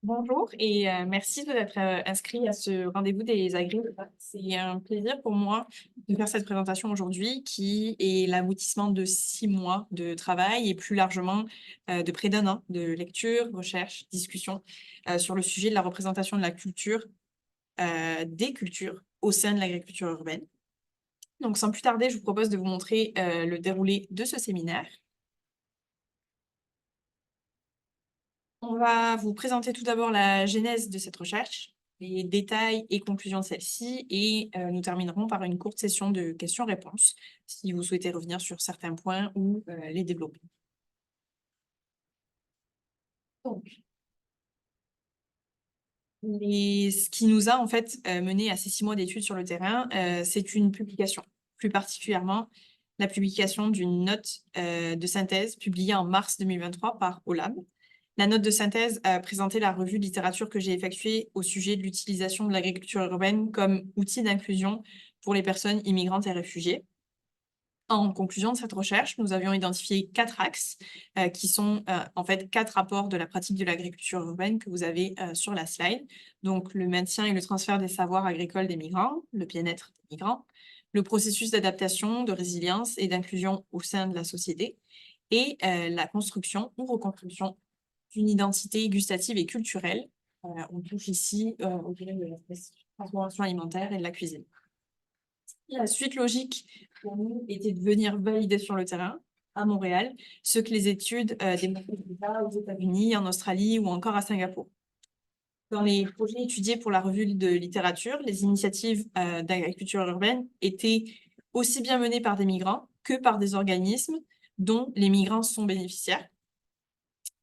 Bonjour et merci d'être inscrit à ce rendez-vous des agrès. C'est un plaisir pour moi de faire cette présentation aujourd'hui qui est l'aboutissement de 6 mois de travail et plus largement de près d'un an de lecture, recherche, discussion sur le sujet de la représentation de la culture, des cultures au sein de l'agriculture urbaine. Donc sans plus tarder, je vous propose de vous montrer le déroulé de ce séminaire. On va vous présenter tout d'abord la genèse de cette recherche, les détails et conclusions de celle-ci, et nous terminerons par une courte session de questions-réponses, si vous souhaitez revenir sur certains points ou les développer. Donc, ce qui nous a en fait mené à ces 6 mois d'études sur le terrain, c'est une publication, plus particulièrement la publication d'une note de synthèse publiée en mars 2023 par OLAB. La note de synthèse a présenté la revue de littérature que j'ai effectuée au sujet de l'utilisation de l'agriculture urbaine comme outil d'inclusion pour les personnes immigrantes et réfugiées. En conclusion de cette recherche, nous avions identifié 4 axes qui sont en fait 4 apports de la pratique de l'agriculture urbaine que vous avez sur la slide. Donc le maintien et le transfert des savoirs agricoles des migrants, le bien-être des migrants, le processus d'adaptation, de résilience et d'inclusion au sein de la société et la construction ou reconstruction d'une identité gustative et culturelle. On touche ici au domaine de la transformation alimentaire et de la cuisine. La suite logique pour nous était de venir valider sur le terrain, à Montréal, ce que les études démontraient déjà aux États-Unis, en Australie ou encore à Singapour. Dans les projets étudiés pour la revue de littérature, les initiatives d'agriculture urbaine étaient aussi bien menées par des migrants que par des organismes dont les migrants sont bénéficiaires.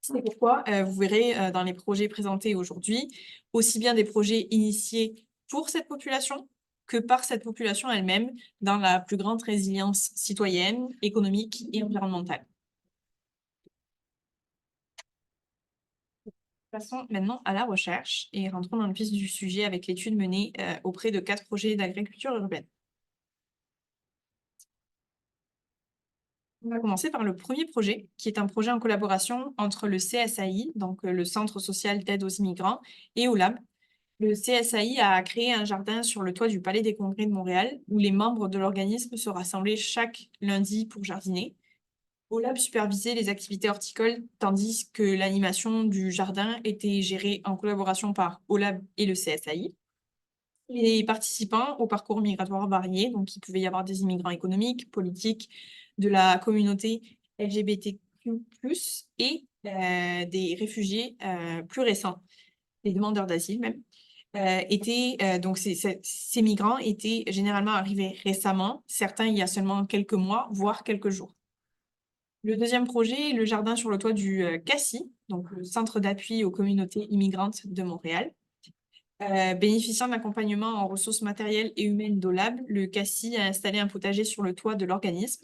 C'est pourquoi vous verrez dans les projets présentés aujourd'hui, aussi bien des projets initiés pour cette population que par cette population elle-même dans la plus grande résilience citoyenne, économique et environnementale. Passons maintenant à la recherche et rentrons dans le vif du sujet avec l'étude menée auprès de 4 projets d'agriculture urbaine. On va commencer par le premier projet, qui est un projet en collaboration entre le CSAI, donc le Centre social d'aide aux immigrants, et OLAB. Le CSAI a créé un jardin sur le toit du Palais des Congrès de Montréal, où les membres de l'organisme se rassemblaient chaque lundi pour jardiner. OLAB supervisait les activités horticoles, tandis que l'animation du jardin était gérée en collaboration par OLAB et le CSAI. Les participants au parcours migratoire varié, donc il pouvait y avoir des immigrants économiques, politiques, de la communauté LGBTQ+, et des réfugiés plus récents, des demandeurs d'asile même, donc ces migrants étaient généralement arrivés récemment, certains il y a seulement quelques mois, voire quelques jours. Le deuxième projet est le jardin sur le toit du CACI, donc le Centre d'appui aux communautés immigrantes de Montréal. Bénéficiant d'accompagnement en ressources matérielles et humaines d'OLAB, le CACI a installé un potager sur le toit de l'organisme.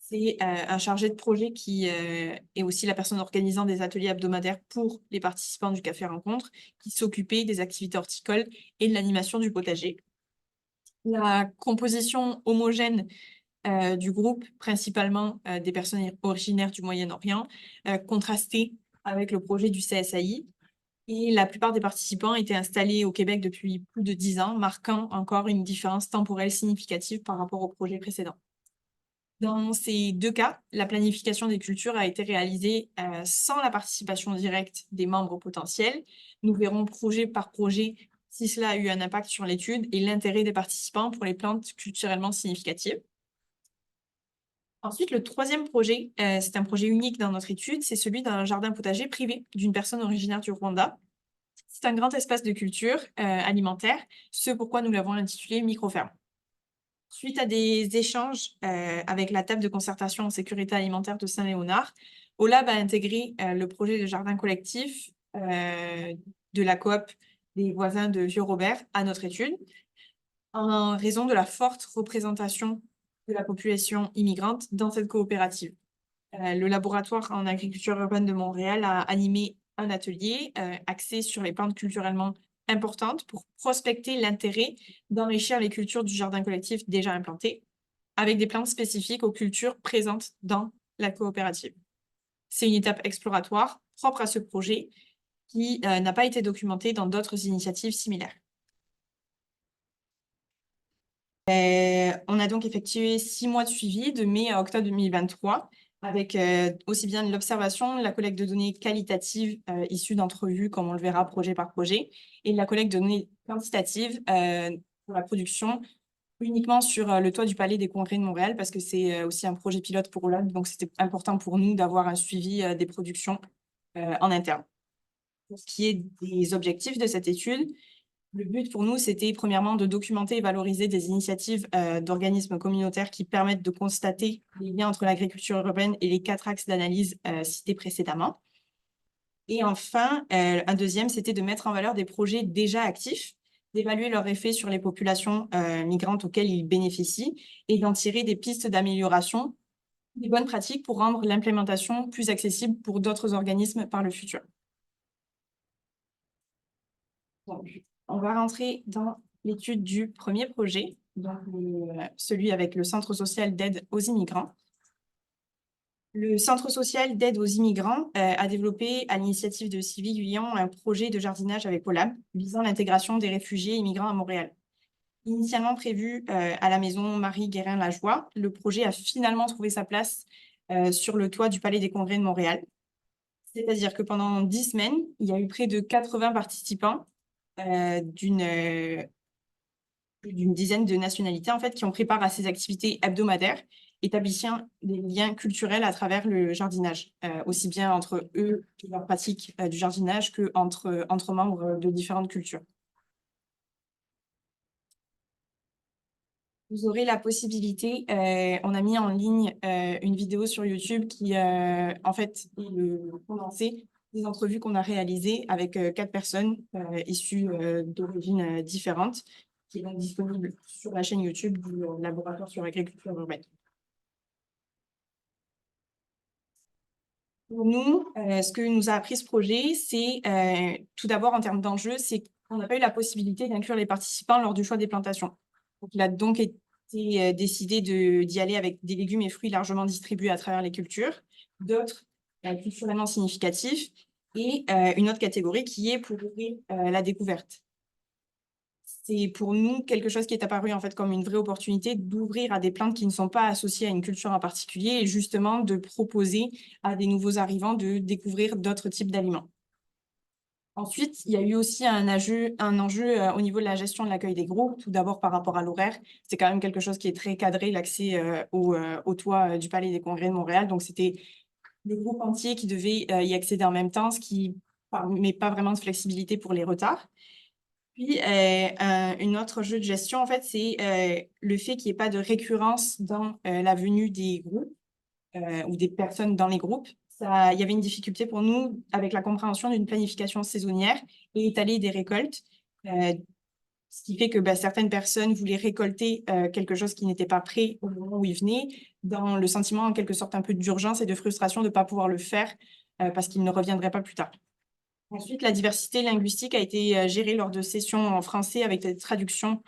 C'est un chargé de projet qui est aussi la personne organisant des ateliers hebdomadaires pour les participants du Café Rencontre, qui s'occupait des activités horticoles et de l'animation du potager. La composition homogène du groupe, principalement des personnes originaires du Moyen-Orient, contrastait avec le projet du CSAI. Et la plupart des participants étaient installés au Québec depuis plus de 10 ans, marquant encore une différence temporelle significative par rapport au projet précédent. Dans ces 2 cas, la planification des cultures a été réalisée sans la participation directe des membres potentiels. Nous verrons projet par projet si cela a eu un impact sur l'étude et l'intérêt des participants pour les plantes culturellement significatives. Ensuite, le troisième projet, c'est un projet unique dans notre étude, c'est celui d'un jardin potager privé d'une personne originaire du Rwanda. C'est un grand espace de culture alimentaire, ce pourquoi nous l'avons intitulé Microferme. Suite à des échanges avec la table de concertation en sécurité alimentaire de Saint-Léonard, OLAB a intégré le projet de jardin collectif de la coop des voisins de Vieux-Robert à notre étude, en raison de la forte représentation de la population immigrante dans cette coopérative. Le laboratoire en agriculture urbaine de Montréal a animé un atelier axé sur les plantes culturellement importantes pour prospecter l'intérêt d'enrichir les cultures du jardin collectif déjà implanté avec des plantes spécifiques aux cultures présentes dans la coopérative. C'est une étape exploratoire propre à ce projet qui n'a pas été documenté dans d'autres initiatives similaires. On a donc effectué 6 mois de suivi de mai à octobre 2023 avec aussi bien de l'observation, la collecte de données qualitatives issues d'entrevues, comme on le verra projet par projet, et la collecte de données quantitatives pour la production uniquement sur le toit du Palais des Congrès de Montréal, parce que c'est aussi un projet pilote pour Olab, donc c'était important pour nous d'avoir un suivi des productions en interne. Pour ce qui est des objectifs de cette étude, le but pour nous, c'était premièrement de documenter et valoriser des initiatives d'organismes communautaires qui permettent de constater les liens entre l'agriculture urbaine et les 4 axes d'analyse cités précédemment. Et enfin, un deuxième, c'était de mettre en valeur des projets déjà actifs, d'évaluer leur effet sur les populations migrantes auxquelles ils bénéficient et d'en tirer des pistes d'amélioration, des bonnes pratiques pour rendre l'implémentation plus accessible pour d'autres organismes par le futur. Donc, on va rentrer dans l'étude du premier projet, donc celui avec le Centre social d'aide aux immigrants. Le Centre social d'aide aux immigrants a développé, à l'initiative de Sylvie Guyon, un projet de jardinage avec Olab visant l'intégration des réfugiés immigrants à Montréal. Initialement prévu à la maison Marie-Guérin-Lajoie, le projet a finalement trouvé sa place sur le toit du Palais des Congrès de Montréal. C'est-à-dire que pendant 10 semaines, il y a eu près de 80 participants d'une dizaine de nationalités en fait, qui ont pris part à ces activités hebdomadaires, établissant des liens culturels à travers le jardinage, aussi bien entre eux et leur pratique du jardinage qu'entre membres de différentes cultures. Vous aurez la possibilité, on a mis en ligne une vidéo sur YouTube qui, en fait, est le condensé des entrevues qu'on a réalisées avec 4 personnes issues d'origines différentes, qui est donc disponible sur la chaîne YouTube du Laboratoire sur l'agriculture urbaine. Pour nous, ce que nous a appris ce projet, c'est tout d'abord en termes d'enjeux, c'est qu'on n'a pas eu la possibilité d'inclure les participants lors du choix des plantations. Donc, il a donc été décidé d'y aller avec des légumes et fruits largement distribués à travers les cultures, d'autres culturellement significatifs, et une autre catégorie qui est pour ouvrir la découverte. C'est pour nous quelque chose qui est apparu en fait comme une vraie opportunité d'ouvrir à des plantes qui ne sont pas associées à une culture en particulier et justement de proposer à des nouveaux arrivants de découvrir d'autres types d'aliments. Ensuite, il y a eu aussi un enjeu au niveau de la gestion de l'accueil des groupes. Tout d'abord par rapport à l'horaire, c'est quand même quelque chose qui est très cadré, l'accès au toit du Palais des Congrès de Montréal. Donc c'était le groupe entier qui devait y accéder en même temps, ce qui ne permet pas vraiment de flexibilité pour les retards. Puis, un autre jeu de gestion, en fait, c'est le fait qu'il n'y ait pas de récurrence dans la venue des groupes ou des personnes dans les groupes. Il y avait une difficulté pour nous avec la compréhension d'une planification saisonnière et étaler des récoltes, ce qui fait que certaines personnes voulaient récolter quelque chose qui n'était pas prêt au moment où ils venaient, dans le sentiment en quelque sorte un peu d'urgence et de frustration de ne pas pouvoir le faire parce qu'ils ne reviendraient pas plus tard. Ensuite, la diversité linguistique a été gérée lors de sessions en français avec des traductions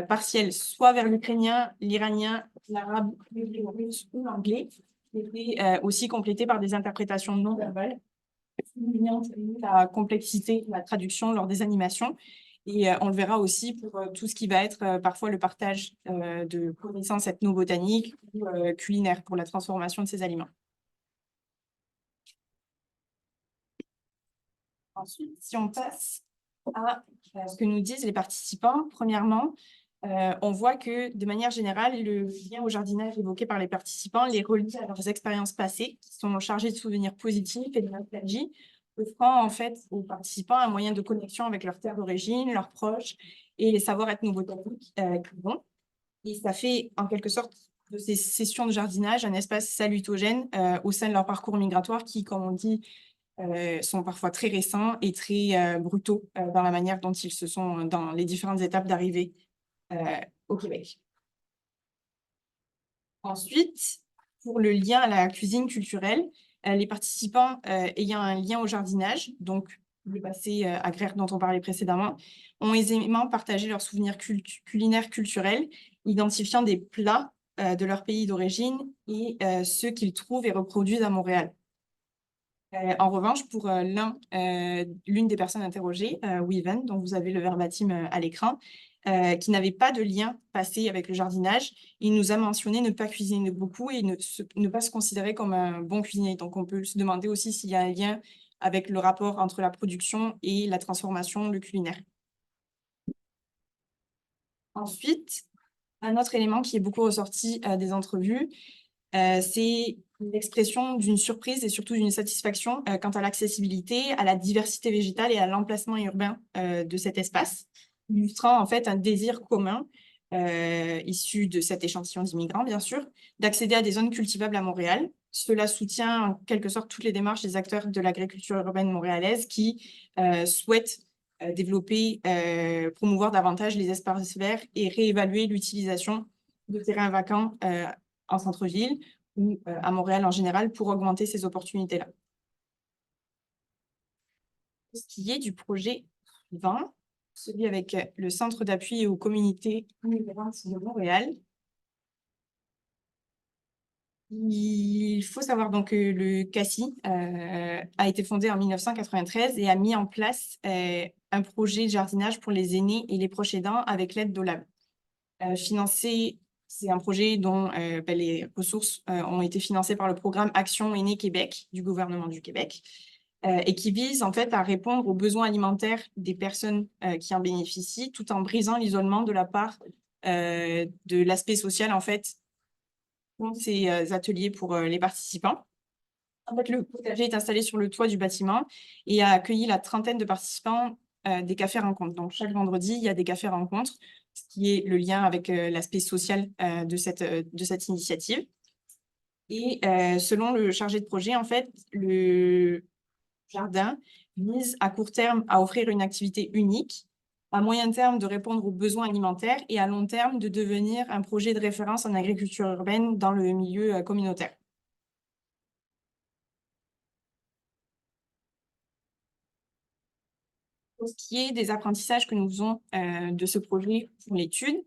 partielles, soit vers l'ukrainien, l'iranien, l'arabe, le russe ou l'anglais, qui étaient aussi complétées par des interprétations non verbales, soulignant la complexité de la traduction lors des animations. Et on le verra aussi pour tout ce qui va être parfois le partage de connaissances ethnobotaniques ou culinaires pour la transformation de ces aliments. Ensuite, si on passe à ce que nous disent les participants, premièrement, on voit que de manière générale, le lien au jardinage évoqué par les participants les relie à leurs expériences passées, qui sont chargées de souvenirs positifs et de nostalgie, offrant en fait aux participants un moyen de connexion avec leur terre d'origine, leurs proches et les savoirs ethnobotaniques qu'ils ont. Et ça fait en quelque sorte de ces sessions de jardinage un espace salutogène au sein de leur parcours migratoire qui, comme on dit, sont parfois très récents et très brutaux dans la manière dont ils se sont dans les différentes étapes d'arrivée au Québec. Ensuite, pour le lien à la cuisine culturelle, les participants ayant un lien au jardinage, donc le passé agraire dont on parlait précédemment, ont aisément partagé leurs souvenirs culinaires culturels, identifiant des plats de leur pays d'origine et ceux qu'ils trouvent et reproduisent à Montréal. En revanche, pour l'une des personnes interrogées, Weaven, dont vous avez le verbatim à l'écran, qui n'avait pas de lien passé avec le jardinage, il nous a mentionné ne pas cuisiner beaucoup et ne pas se considérer comme un bon cuisinier. Donc, on peut se demander aussi s'il y a un lien avec le rapport entre la production et la transformation, le culinaire. Ensuite, un autre élément qui est beaucoup ressorti des entrevues, c'est l'expression d'une surprise et surtout d'une satisfaction quant à l'accessibilité, à la diversité végétale et à l'emplacement urbain de cet espace, illustrant en fait un désir commun issu de cet échantillon d'immigrants, bien sûr, d'accéder à des zones cultivables à Montréal. Cela soutient en quelque sorte toutes les démarches des acteurs de l'agriculture urbaine montréalaise qui souhaitent développer, promouvoir davantage les espaces verts et réévaluer l'utilisation de terrains vacants en centre-ville ou à Montréal en général pour augmenter ces opportunités-là. Ce qui est du projet 20, celui avec le Centre d'appui aux communautés immigrantes de Montréal. Il faut savoir donc que le CACI a été fondé en 1993 et a mis en place un projet de jardinage pour les aînés et les proches aidants avec l'aide d'OLAB. C'est un projet dont les ressources ont été financées par le programme Action Aînés Québec du gouvernement du Québec et qui vise en fait à répondre aux besoins alimentaires des personnes qui en bénéficient tout en brisant l'isolement de la part de l'aspect social en fait de ces ateliers pour les participants. En fait, le potager est installé sur le toit du bâtiment et a accueilli la trentaine de participants des cafés rencontres. Donc, chaque vendredi, il y a des cafés rencontres, ce qui est le lien avec l'aspect social de cette initiative. Et selon le chargé de projet, en fait, le jardin vise à court terme à offrir une activité unique, à moyen terme de répondre aux besoins alimentaires et à long terme de devenir un projet de référence en agriculture urbaine dans le milieu communautaire. Pour ce qui est des apprentissages que nous faisons de ce projet pour l'étude,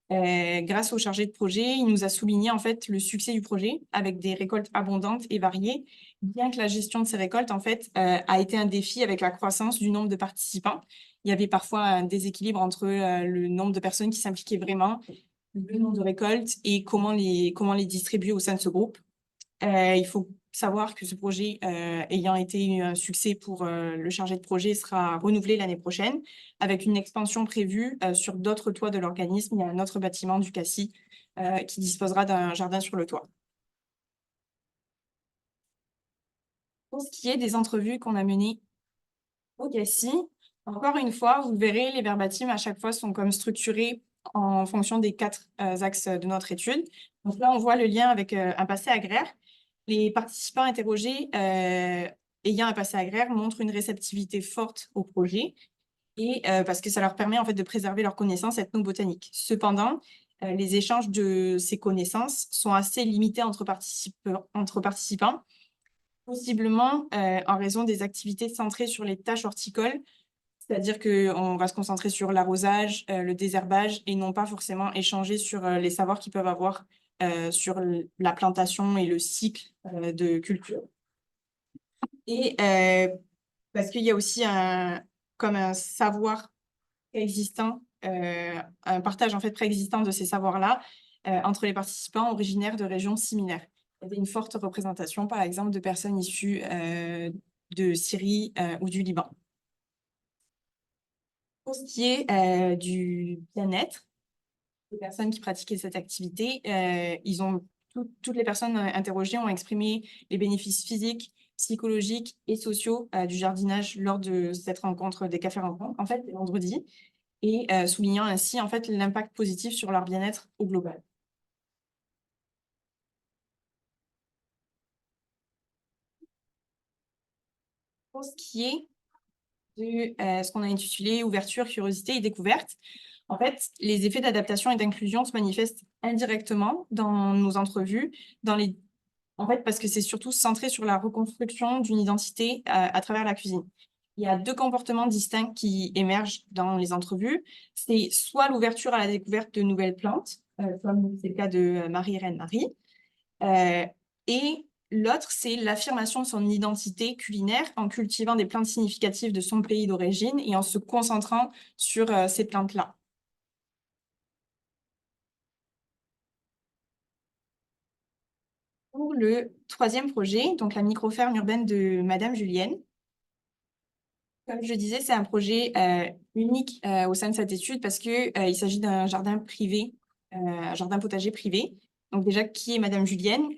grâce au chargé de projet, il nous a souligné en fait le succès du projet avec des récoltes abondantes et variées, bien que la gestion de ces récoltes en fait a été un défi avec la croissance du nombre de participants. Il y avait parfois un déséquilibre entre le nombre de personnes qui s'impliquaient vraiment, le nombre de récoltes et comment les distribuer au sein de ce groupe. Il faut savoir que ce projet, ayant été un succès pour le chargé de projet, sera renouvelé l'année prochaine avec une expansion prévue sur d'autres toits de l'organisme. Il y a un autre bâtiment du CACI qui disposera d'un jardin sur le toit. Pour ce qui est des entrevues qu'on a menées au CACI, encore une fois, vous verrez, les verbatims à chaque fois sont comme structurés en fonction des 4 axes de notre étude. Donc là, on voit le lien avec un passé agraire. Les participants interrogés ayant un passé agraire montrent une réceptivité forte au projet et parce que ça leur permet en fait de préserver leurs connaissances ethnobotaniques. Cependant, les échanges de ces connaissances sont assez limités entre participants, possiblement en raison des activités centrées sur les tâches horticoles, c'est-à-dire qu'on va se concentrer sur l'arrosage, le désherbage et non pas forcément échanger sur les savoirs qu'ils peuvent avoir sur la plantation et le cycle de culture. Et parce qu'il y a aussi comme un savoir préexistant, un partage en fait préexistant de ces savoirs-là entre les participants originaires de régions similaires. Il y avait une forte représentation, par exemple, de personnes issues de Syrie ou du Liban. Pour ce qui est du bien-être, les personnes qui pratiquaient cette activité, toutes les personnes interrogées ont exprimé les bénéfices physiques, psychologiques et sociaux du jardinage lors de cette rencontre des cafés rencontres, en fait, vendredi, et soulignant ainsi en fait l'impact positif sur leur bien-être au global. Pour ce qui est de ce qu'on a intitulé ouverture, curiosité et découverte, en fait, les effets d'adaptation et d'inclusion se manifestent indirectement dans nos entrevues, en fait, parce que c'est surtout centré sur la reconstruction d'une identité à travers la cuisine. Il y a 2 comportements distincts qui émergent dans les entrevues. C'est soit l'ouverture à la découverte de nouvelles plantes, comme c'est le cas de Marie-Reine Marie, et L'autre, c'est l'affirmation de son identité culinaire en cultivant des plantes significatives de son pays d'origine et en se concentrant sur ces plantes-là. Pour le troisième projet, donc la microferme urbaine de Madame Julienne, comme je disais, c'est un projet unique au sein de cette étude parce que il s'agit d'un jardin privé, un jardin potager privé. Donc déjà, qui est Madame Julienne?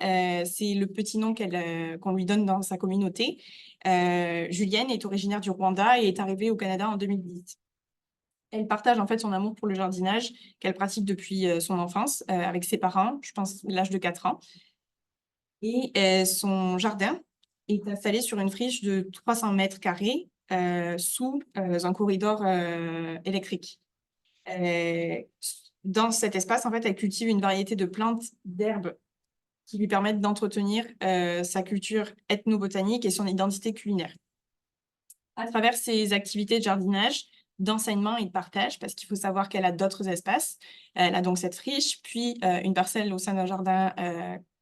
C'est le petit nom qu'on lui donne dans sa communauté. Julienne est originaire du Rwanda et est arrivée au Canada en 2010. Elle partage en fait son amour pour le jardinage qu'elle pratique depuis son enfance avec ses parents, je pense l'âge de 4 ans. Et son jardin est installé sur une friche de 300 mètres carrés sous un corridor électrique. Euh, Dans cet espace, en fait, elle cultive une variété de plantes, d'herbes qui lui permettent d'entretenir sa culture ethnobotanique et son identité culinaire. À travers ses activités de jardinage, d'enseignement et de partage, parce qu'il faut savoir qu'elle a d'autres espaces. Elle a donc cette friche, puis une parcelle au sein d'un jardin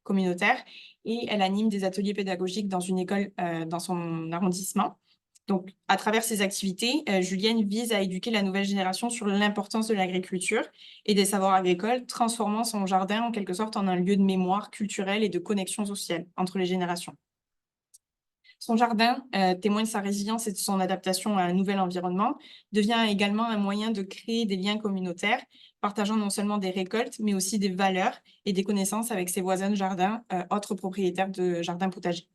communautaire, et elle anime des ateliers pédagogiques dans une école dans son arrondissement. Donc, à travers ces activités, Julienne vise à éduquer la nouvelle génération sur l'importance de l'agriculture et des savoirs agricoles, transformant son jardin en quelque sorte en un lieu de mémoire culturelle et de connexion sociale entre les générations. Son jardin témoigne de sa résilience et de son adaptation à un nouvel environnement, devient également un moyen de créer des liens communautaires, partageant non seulement des récoltes, mais aussi des valeurs et des connaissances avec ses voisins de jardin, autres propriétaires de jardins potagers.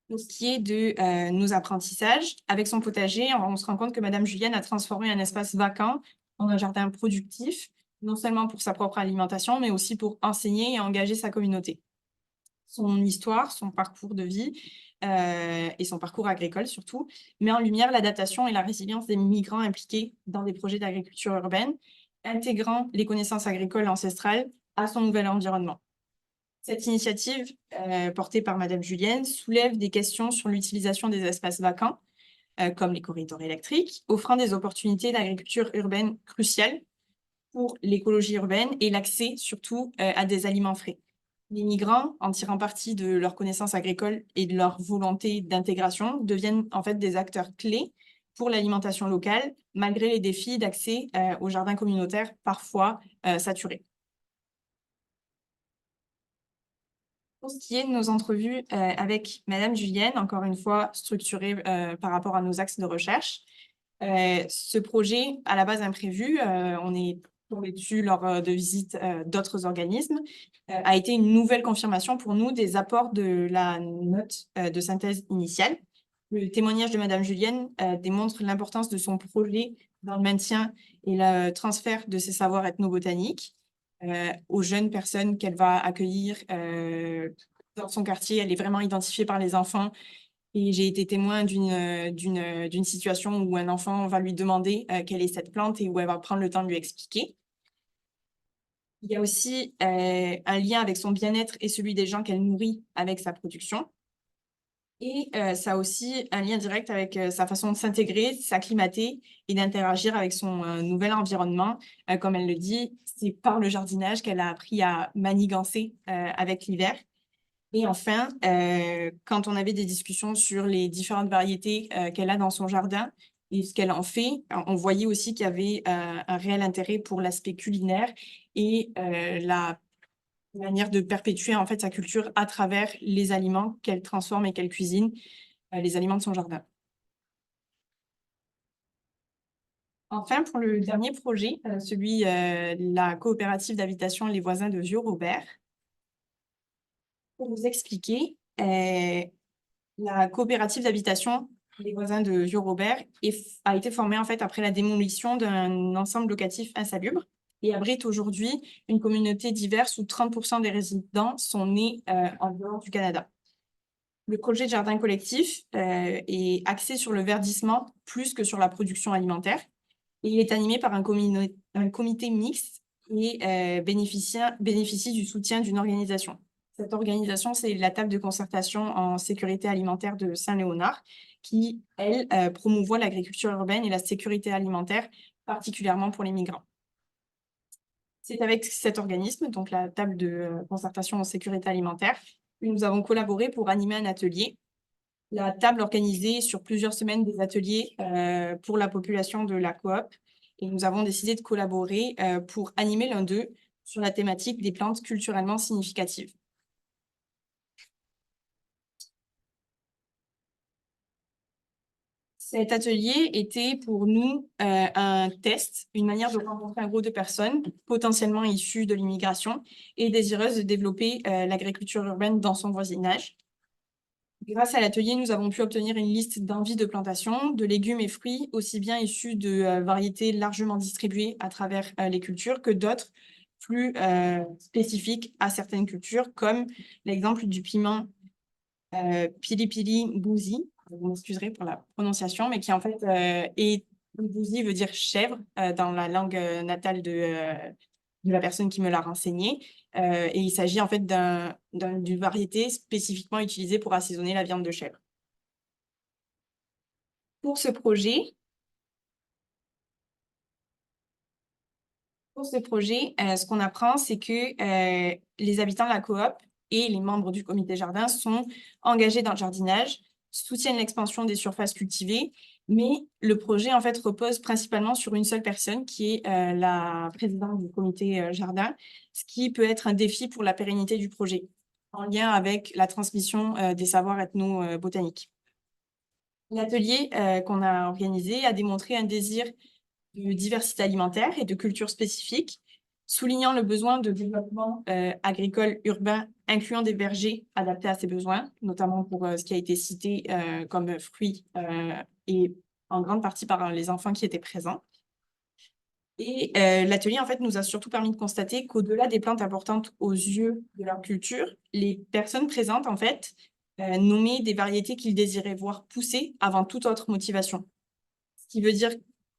Pour ce qui est de nos apprentissages, avec son potager, on se rend compte que Madame Julienne a transformé un espace vacant en un jardin productif, non seulement pour sa propre alimentation, mais aussi pour enseigner et engager sa communauté. Son histoire, son parcours de vie et son parcours agricole surtout, met en lumière l'adaptation et la résilience des migrants impliqués dans des projets d'agriculture urbaine, intégrant les connaissances agricoles ancestrales à son nouvel environnement. Cette initiative, portée par Madame Julienne, soulève des questions sur l'utilisation des espaces vacants, comme les corridors électriques, offrant des opportunités d'agriculture urbaine cruciales pour l'écologie urbaine et l'accès surtout à des aliments frais. Les migrants, en tirant parti de leurs connaissances agricoles et de leur volonté d'intégration, deviennent en fait des acteurs clés pour l'alimentation locale, malgré les défis d'accès aux jardins communautaires parfois saturés. Pour ce qui est de nos entrevues avec Madame Julienne, encore une fois structurées par rapport à nos axes de recherche, ce projet, à la base imprévu, on est tombé dessus lors de visites d'autres organismes, a été une nouvelle confirmation pour nous des apports de la note de synthèse initiale. Le témoignage de Madame Julienne démontre l'importance de son projet dans le maintien et le transfert de ses savoirs ethnobotaniques aux jeunes personnes qu'elle va accueillir dans son quartier. Elle est vraiment identifiée par les enfants. Et j'ai été témoin d'une situation où un enfant va lui demander quelle est cette plante et où elle va prendre le temps de lui expliquer. Il y a aussi un lien avec son bien-être et celui des gens qu'elle nourrit avec sa production. Et ça a aussi un lien direct avec sa façon de s'intégrer, de s'acclimater et d'interagir avec son nouvel environnement. Comme elle le dit, c'est par le jardinage qu'elle a appris à manigancer avec l'hiver. Et enfin, quand on avait des discussions sur les différentes variétés qu'elle a dans son jardin et ce qu'elle en fait, on voyait aussi qu'il y avait un réel intérêt pour l'aspect culinaire et la manière de perpétuer en fait sa culture à travers les aliments qu'elle transforme et qu'elle cuisine, les aliments de son jardin. Enfin, pour le dernier projet, celui de la coopérative d'habitation Les Voisins de Vieux-Robert, pour vous expliquer, la coopérative d'habitation Les Voisins de Vieux-Robert a été formée en fait après la démolition d'un ensemble locatif insalubre et abrite aujourd'hui une communauté diverse où 30% des résidents sont nés en dehors du Canada. Le projet de jardin collectif est axé sur le verdissement plus que sur la production alimentaire. Et il est animé par un comité mixte et bénéficie du soutien d'une organisation. Cette organisation, c'est la table de concertation en sécurité alimentaire de Saint-Léonard, qui, elle, promouvoit l'agriculture urbaine et la sécurité alimentaire, particulièrement pour les migrants. C'est avec cet organisme, donc la table de concertation en sécurité alimentaire, que nous avons collaboré pour animer un atelier. La table organisait sur plusieurs semaines des ateliers pour la population de la coop et nous avons décidé de collaborer pour animer l'un d'eux sur la thématique des plantes culturellement significatives. Cet atelier était pour nous un test, une manière de rencontrer un groupe de personnes potentiellement issues de l'immigration et désireuses de développer l'agriculture urbaine dans son voisinage. Grâce à l'atelier, nous avons pu obtenir une liste d'envies de plantation, de légumes et fruits, aussi bien issus de variétés largement distribuées à travers les cultures que d'autres plus spécifiques à certaines cultures, comme l'exemple du piment Pili Pili Bouzi, vous m'excuserez pour la prononciation, mais qui en fait est Bouzi veut dire chèvre dans la langue natale de la personne qui me l'a renseigné. Et il s'agit en fait d'une variété spécifiquement utilisée pour assaisonner la viande de chèvre. Pour ce projet, ce qu'on apprend, c'est que les habitants de la coop et les membres du comité jardin sont engagés dans le jardinage, soutiennent l'expansion des surfaces cultivées, mais le projet en fait repose principalement sur une seule personne qui est la présidente du comité jardin, ce qui peut être un défi pour la pérennité du projet, en lien avec la transmission des savoirs ethno-botaniques. L'atelier qu'on a organisé a démontré un désir de diversité alimentaire et de culture spécifique, soulignant le besoin de développement agricole urbain, incluant des vergers adaptés à ces besoins, notamment pour ce qui a été cité comme fruits et en grande partie par les enfants qui étaient présents. Et l'atelier, en fait, nous a surtout permis de constater qu'au-delà des plantes importantes aux yeux de leur culture, les personnes présentes, en fait, nommaient des variétés qu'ils désiraient voir pousser avant toute autre motivation. Ce qui veut dire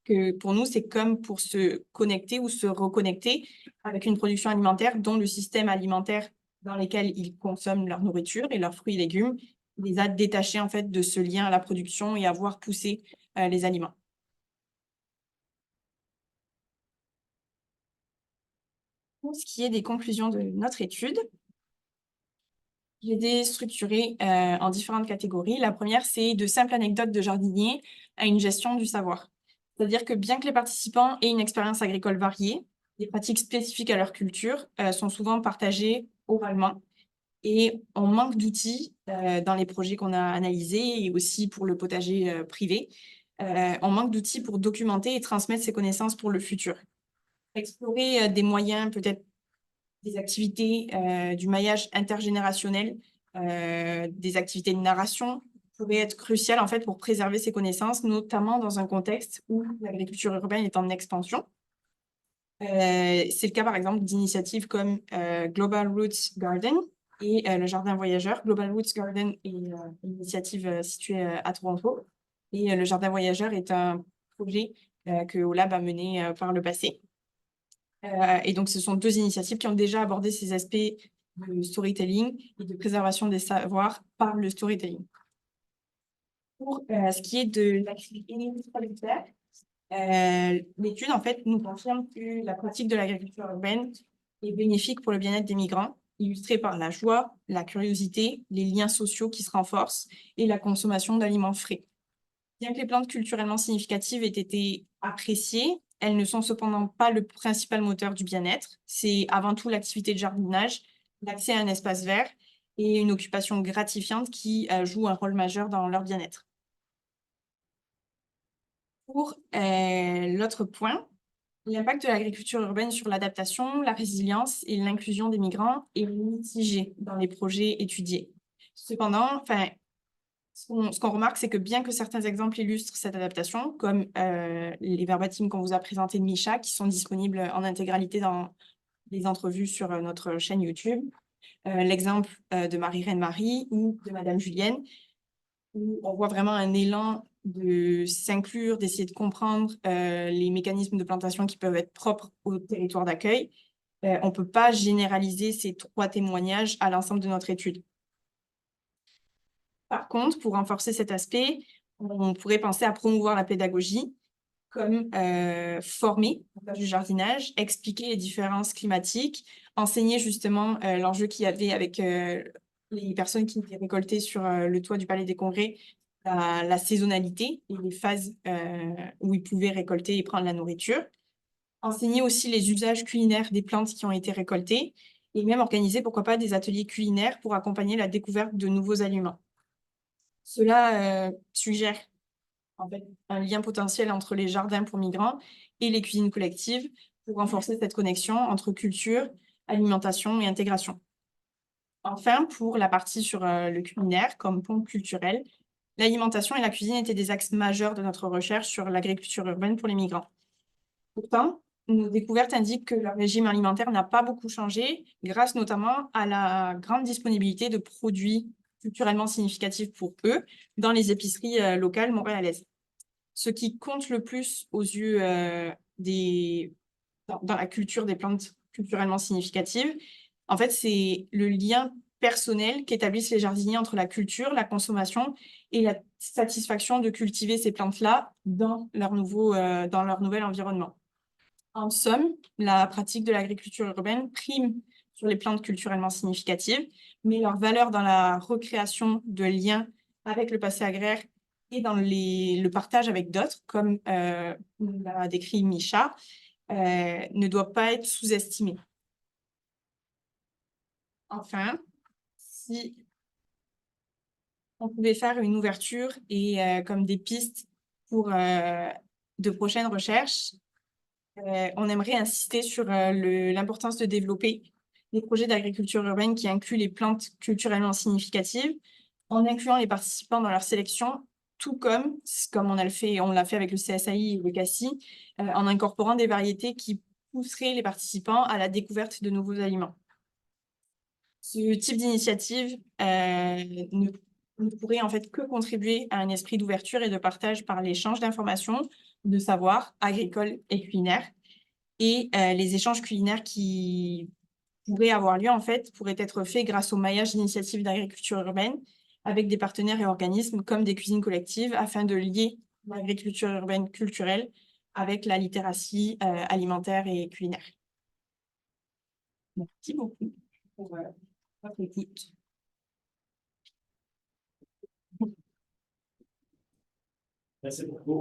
que pour nous, c'est comme pour se connecter ou se reconnecter avec une production alimentaire dont le système alimentaire dans lequel ils consomment leur nourriture et leurs fruits et légumes les a détachés en fait de ce lien à la production et à voir pousser les aliments. Pour ce qui est des conclusions de notre étude, j'ai déstructuré en différentes catégories. La première, c'est de simples anecdotes de jardinier à une gestion du savoir. C'est-à-dire que bien que les participants aient une expérience agricole variée, les pratiques spécifiques à leur culture sont souvent partagées oralement et on manque d'outils dans les projets qu'on a analysés et aussi pour le potager privé. On manque d'outils pour documenter et transmettre ces connaissances pour le futur. Explorer des moyens peut-être des activités du maillage intergénérationnel, des activités de narration pourraient être cruciales en fait pour préserver ces connaissances, notamment dans un contexte où l'agriculture urbaine est en expansion. C'est le cas par exemple d'initiatives comme Global Roots Garden et le Jardin Voyageur. Global Roots Garden est une initiative située à Toronto et le Jardin Voyageur est un projet que OLAB a mené par le passé. Et donc, ce sont deux initiatives qui ont déjà abordé ces aspects de storytelling et de préservation des savoirs par le storytelling. Pour ce qui est de l'activité producteur, l'étude, en fait, nous confirme que la pratique de l'agriculture urbaine est bénéfique pour le bien-être des migrants, illustrée par la joie, la curiosité, les liens sociaux qui se renforcent et la consommation d'aliments frais. Bien que les plantes culturellement significatives aient été appréciées, elles ne sont cependant pas le principal moteur du bien-être. C'est avant tout l'activité de jardinage, l'accès à un espace vert et une occupation gratifiante qui jouent un rôle majeur dans leur bien-être. Pour l'autre point, l'impact de l'agriculture urbaine sur l'adaptation, la résilience et l'inclusion des migrants est mitigé dans les projets étudiés. Cependant, ce qu'on remarque, c'est que bien que certains exemples illustrent cette adaptation, comme les verbatims qu'on vous a présentés de Micha, qui sont disponibles en intégralité dans les entrevues sur notre chaîne YouTube, l'exemple de Marie-Reine Marie ou de Madame Julienne, où on voit vraiment un élan de s'inclure, d'essayer de comprendre les mécanismes de plantation qui peuvent être propres au territoire d'accueil. On ne peut pas généraliser ces trois témoignages à l'ensemble de notre étude. Par contre, pour renforcer cet aspect, on pourrait penser à promouvoir la pédagogie, comme former du jardinage, expliquer les différences climatiques, enseigner justement l'enjeu qu'il y avait avec les personnes qui étaient récoltées sur le toit du Palais des Congrès, la saisonnalité et les phases où ils pouvaient récolter et prendre la nourriture. Enseigner aussi les usages culinaires des plantes qui ont été récoltées et même organiser, pourquoi pas, des ateliers culinaires pour accompagner la découverte de nouveaux aliments. Cela suggère en fait un lien potentiel entre les jardins pour migrants et les cuisines collectives pour renforcer cette connexion entre culture, alimentation et intégration. Enfin, pour la partie sur le culinaire comme pont culturel, l'alimentation et la cuisine étaient des axes majeurs de notre recherche sur l'agriculture urbaine pour les migrants. Pourtant, nos découvertes indiquent que leur régime alimentaire n'a pas beaucoup changé, grâce notamment à la grande disponibilité de produits culturellement significatifs pour eux dans les épiceries locales montréalaises. Ce qui compte le plus aux yeux dans la culture des plantes culturellement significatives, en fait, c'est le lien personnel qu'établissent les jardiniers entre la culture, la consommation et la satisfaction de cultiver ces plantes-là dans leur nouvel environnement. En somme, la pratique de l'agriculture urbaine prime sur les plantes culturellement significatives, mais leur valeur dans la recréation de liens avec le passé agraire et dans le partage avec d'autres, comme l'a décrit Micha, ne doit pas être sous-estimée. Enfin, si on pouvait faire une ouverture et comme des pistes pour de prochaines recherches, on aimerait insister sur l'importance de développer des projets d'agriculture urbaine qui incluent les plantes culturellement significatives, en incluant les participants dans leur sélection, tout comme on l'a fait avec le CSAI et le CACI, en incorporant des variétés qui pousseraient les participants à la découverte de nouveaux aliments. Ce type d'initiative ne pourrait en fait que contribuer à un esprit d'ouverture et de partage par l'échange d'informations, de savoirs agricoles et culinaires. Et les échanges culinaires qui pourraient avoir lieu, en fait, pourraient être faits grâce au maillage d'initiatives d'agriculture urbaine avec des partenaires et organismes comme des cuisines collectives afin de lier l'agriculture urbaine culturelle avec la littératie alimentaire et culinaire. Merci beaucoup pour votre écoute. Merci beaucoup.